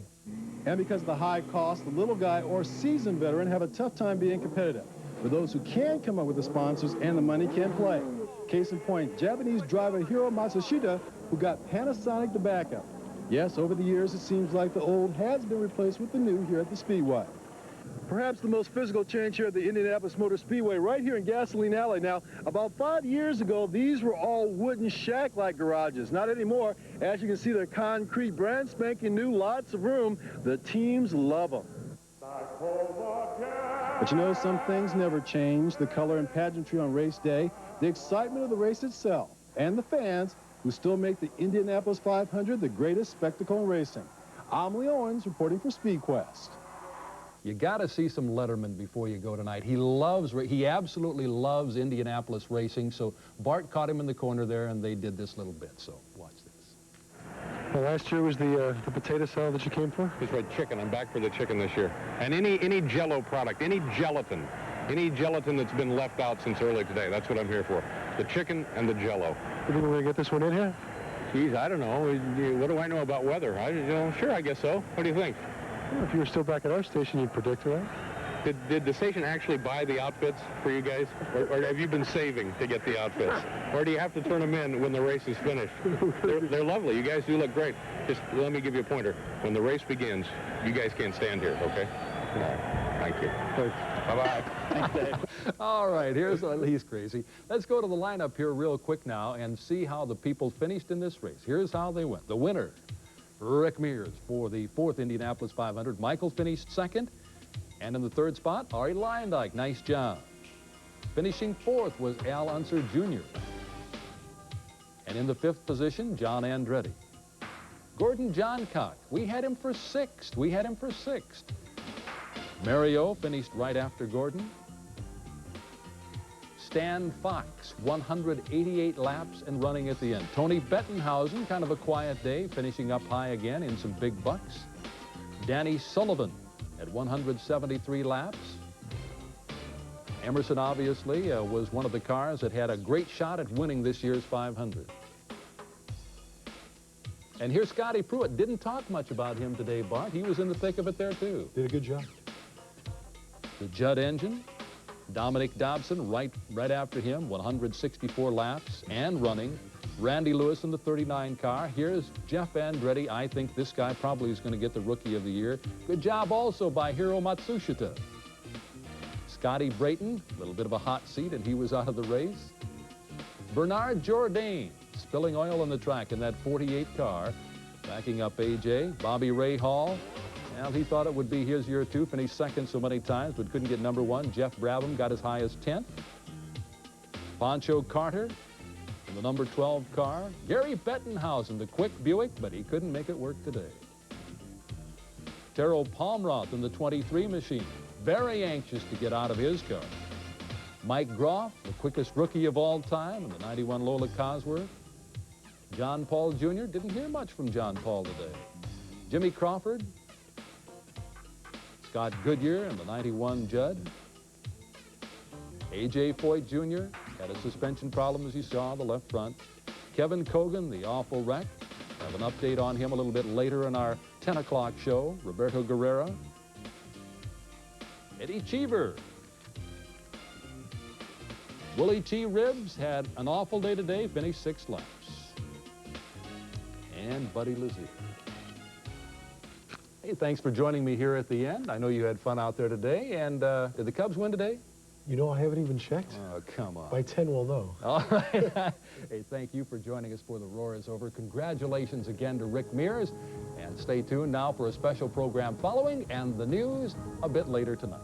And because of the high cost, the little guy or seasoned veteran have a tough time being competitive. For those who can come up with the sponsors and the money, can play. Case in point, Japanese driver Hiro Matsushita, who got Panasonic to back up. Yes, over the years, it seems like the old has been replaced with the new here at the Speedway. Perhaps the most physical change here at the Indianapolis Motor Speedway, right here in Gasoline Alley. Now, about 5 years ago, these were all wooden shack-like garages. Not anymore. As you can see, they're concrete, brand spanking new, lots of room. The teams love them. But you know, some things never change. The color and pageantry on race day, the excitement of the race itself, and the fans who still make the Indianapolis 500 the greatest spectacle in racing. I'm Lee Owens reporting for SpeedQuest. You got to see some Letterman before you go tonight. He absolutely loves Indianapolis racing, so Bart caught him in the corner there, and they did this little bit, so watch this. Well, last year was the potato salad that you came for? Just red chicken. I'm back for the chicken this year. And any Jell-O product, any gelatin that's been left out since early today, that's what I'm here for. The chicken and the Jell-O. You think we're going to get this one in here? Geez, I don't know. What do I know about weather? Sure, I guess so. What do you think? Well, if you were still back at our station, you'd predict, right? Did the station actually buy the outfits for you guys? Or have you been saving to get the outfits? Or do you have to turn them in when the race is finished? They're lovely. You guys do look great. Just let me give you a pointer. When the race begins, you guys can't stand here, okay? All right. Thank you. Bye-bye. Thanks, Dave. All right, he's crazy. Let's go to the lineup here real quick now and see how the people finished in this race. Here's how they went. The winner, Rick Mears for the 4th Indianapolis 500. Michael finished second. And in the 3rd spot, Ari Lyondike. Nice job. Finishing 4th was Al Unser Jr. And in the 5th position, John Andretti. Gordon Johncock, we had him for 6th. Mario finished right after Gordon. Stan Fox, 188 laps and running at the end. Tony Bettenhausen, kind of a quiet day, finishing up high again in some big bucks. Danny Sullivan at 173 laps. Emerson obviously was one of the cars that had a great shot at winning this year's 500. And here's Scotty Pruitt. Didn't talk much about him today, Bart. He was in the thick of it there, too. Did a good job. The Judd engine. Dominic Dobson right after him, 164 laps and running. Randy Lewis in the 39 car. Here's Jeff Andretti. I think this guy probably is going to get the Rookie of the Year. Good job also by Hiro Matsushita. Scotty Brayton, a little bit of a hot seat, and he was out of the race. Bernard Jourdain, spilling oil on the track in that 48 car, backing up A.J. Bobby Ray Hall. Well, he thought it would be his year, too. Finished second so many times, but couldn't get number 1. Jeff Brabham got as high as 10th. Pancho Carter in the number 12 car. Gary Bettenhausen, the quick Buick, but he couldn't make it work today. Terrell Palmroth in the 23 machine. Very anxious to get out of his car. Mike Groff, the quickest rookie of all time in the 91 Lola Cosworth. John Paul Jr., didn't hear much from John Paul today. Jimmy Crawford. Scott Goodyear in the 91 Judd. A.J. Foyt Jr. had a suspension problem, as you saw, the left front. Kevin Cogan, the awful wreck. Have an update on him a little bit later in our 10 o'clock show. Roberto Guerrera. Eddie Cheever. Willie T. Ribbs had an awful day today, finished 6 laps. And Buddy Lazier. Hey, thanks for joining me here at the end. I know you had fun out there today. And did the Cubs win today? You know, I haven't even checked. Oh, come on. By 10, we'll know. All right. Hey, thank you for joining us for The Roar is Over. Congratulations again to Rick Mears. And stay tuned now for a special program following and the news a bit later tonight.